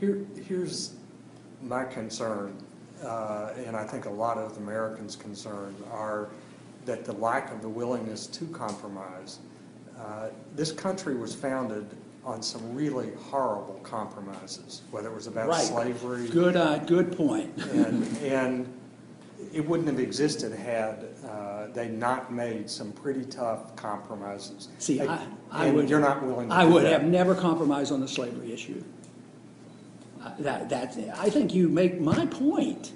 Here's my concern, and I think a lot of Americans' concern are that the lack of the willingness to compromise. This country was founded on some really horrible compromises, whether it was about slavery. Good point. and it wouldn't have existed had they not made some pretty tough compromises. See, you're not willing to I do would that. have never compromised on the slavery issue. I think you make my point,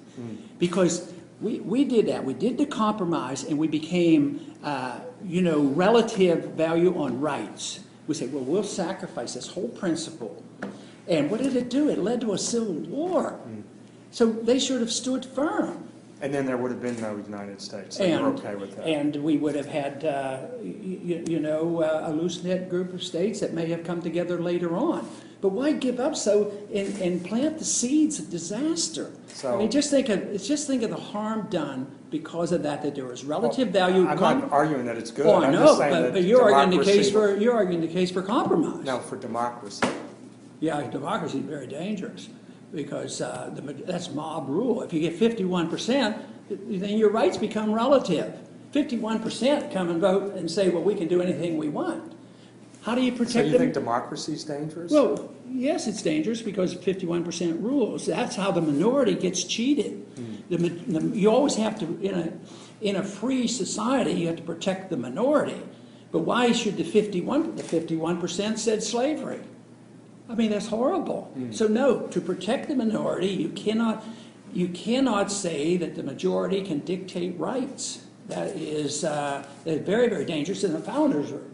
because we did that. We did the compromise, and we became, relative value on rights. We said, well, we'll sacrifice this whole principle. And what did it do? It led to a civil war. So they should have stood firm. And then there would have been no United States. So you're okay with that. And we would have had, a loose-knit group of states that may have come together later on. But why give up and plant the seeds of disaster? So, I mean, just think of the harm done because of that there was relative value. I'm not arguing that it's good. Oh, I I'm know, just saying but you're arguing the case for compromise. No, for democracy. Yeah, democracy is very dangerous, because that's mob rule. If you get 51%, then your rights become relative. 51% come and vote and say, well, we can do anything we want. How do you protect them? So you think democracy is dangerous? Well, yes, it's dangerous because 51% rules. That's how the minority gets cheated. You always have to, in a free society, you have to protect the minority. But why should the 51% said slavery? I mean, that's horrible. So no, to protect the minority, you cannot say that the majority can dictate rights. That is very, very dangerous, and the founders were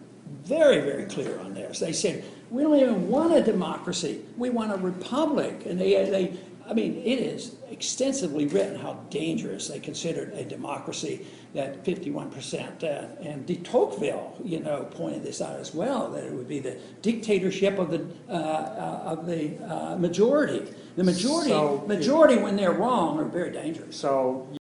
very, very clear on this. They said, we don't even want a democracy. We want a republic. And it is extensively written how dangerous they considered a democracy, that 51%. And de Tocqueville, pointed this out as well, that it would be the dictatorship of the majority. The majority, when they're wrong, are very dangerous. So